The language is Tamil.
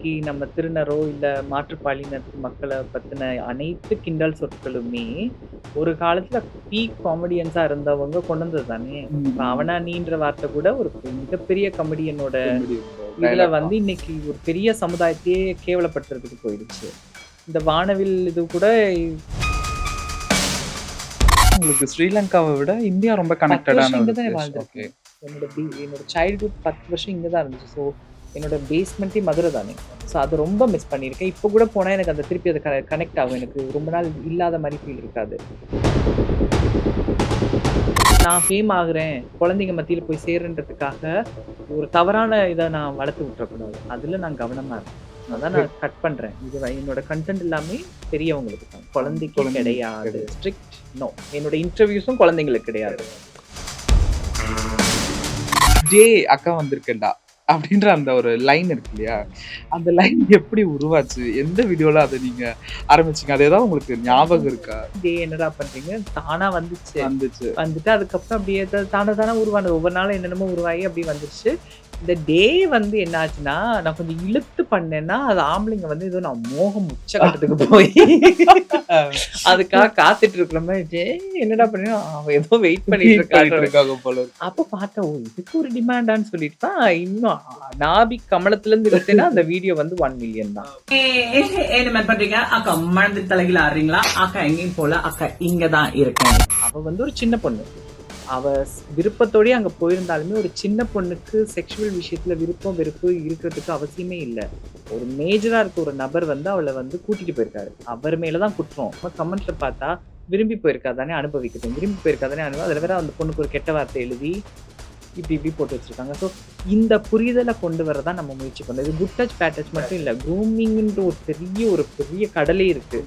நம்ம திருநரோ இல்ல மாற்றுப்பாலினத்து மக்கள பத்தின அனைத்து கிண்டல் சொற்களுமே, ஒரு காலத்துல பீக் காமெடியன்ஸா இருந்தவங்க கொண்டு வந்தது தானே. இப்ப ம். அவனா நீன்ற வார்த்தை கூட ஒரு மிகப்பெரிய கமெடியனோட காமெடி இதுல டயலாக் வந்து தான். இன்னைக்கு ஒரு பெரிய சமுதாயத்தையே கேவலப்படுத்துறதுக்கு போயிடுச்சு. இந்த வானவில் இது கூட உங்களுக்கு ஸ்ரீலங்காவ விட இந்தியா ரொம்ப 10 வருஷம் கனெக்டடான இங்க ஒரு தானே பிளேஸ். ஓகே. வாழ்ந்திருக்கேன். என்னோட சைல்ட்ஹுட் 10 வருஷம் இங்க தான் இருந்துச்சு. ஸோ என்னோட பேஸ்மெண்ட்டே மதுரை தானே. ஸோ அது ரொம்ப மிஸ் பண்ணியிருக்கேன். இப்போ கூட போனா எனக்கு அந்த திருப்பி அது கனெக்ட் ஆகும். எனக்கு ரொம்ப நாள் இல்லாத மாரி ஃபீல் இருக்காது. நான் ஃபேம் ஆகுறேன், குழந்தைங்க மத்தியில போய் சேர்றேன்றதுக்காக, ஒரு தவறான இத நான் வளர்த்து விட்டுறக்கூடாது. அதுல நான் கவனமா இருக்கேன். அதான் நான் கட் பண்றேன். இது என்னோட கன்டென்ட் எல்லாமே பெரியவங்களுக்கு தான். குழந்தைக்கு கிடையாது. Strict no. என்னோட இன்டர்வியூஸும் குழந்தைங்களுக்கு கிடையாது. "டே அக்கா வந்திருக்கேன்டா" அப்படின்ற அந்த ஒரு லைன் இருக்கு இல்லையா? அந்த லைன் எப்படி உருவாச்சு? எந்த வீடியோல அத நீங்க ஆரம்பிச்சீங்க? அது ஏதாவது உங்களுக்கு ஞாபகம் இருக்கா? டேய் என்னடா பண்றீங்க? தானா வந்துச்சு. வந்துச்சு. வந்துட்டு அதுக்கப்புறம் அப்படியே தானா உருவானது. ஒவ்வொரு நாளும் என்னென்னமோ உருவாகி அப்படியே வந்துருச்சு. இந்த டே வந்து என்ன ஆச்சுன்னா, நான் கொஞ்சம் இழுத்து பண்ணேன்னா, அது ஆம்பளைங்க வந்து ஏதோ நான் மோகம் உச்சகட்டத்துக்கு போய் அதுக்காக காத்துட்டு இருக்கிற மாரி, "டேய் என்னடா பண்ண?" அவன் ஏதோ வெயிட் பண்ணிட்டு ட்வீட் பண்ணிட்டு இருக்கான். இருக்காங்க போல இருக்கு. அப்ப பார்த்தேன், ஓ! இதுக்கு ஒரு டிமாண்டான்னு சொல்லிட்டு தான் இன்னும் நாபி கமலத்திலருந்து இழுத்தேன்னா அந்த வீடியோ வந்து 1 மில்லியன் தான். என்ன மாதிரி பண்றீங்க? அக்கா மணந்து தலைகீழ ஆடுறீங்களா? அக்கா எங்கேயும் போல, அக்கா இங்க தான் இருக்கேன். அவ வந்து ஒரு சின்ன பொண்ணு. அவ விருப்பத்தோடயே அங்க போயிருந்தாலுமே, ஒரு சின்ன பொண்ணுக்கு செக்சுவல் விஷயத்துல விருப்பம், வெறுப்பு இருக்கிறதுக்கு அவசியமே இல்ல. ஒரு மேஜரா இருக்க ஒரு நபர் வந்து அவள வந்து கூட்டிட்டு போயிருக்காரு. அவர் மேல தான் குற்றம். கமெண்ட்ல பார்த்தா, விரும்பி போயிருக்கா தானே அனுபவிக்கட்டும். விரும்பி போயிருக்கா தானே அதுல வேற அந்த பொண்ணுக்கு ஒரு கெட்ட வார்த்தை எழுதி, இப்படி போட்டு வச்சிருக்காங்க. ஸோ இந்த புரிதல கொண்டு வரதா நம்ம முயற்சி பண்ணோம். இது குட் டச், பேட் டச் மட்டும் இல்ல. க்ரூமிங்ன்ற ஒரு பெரிய கடலே இருக்கு.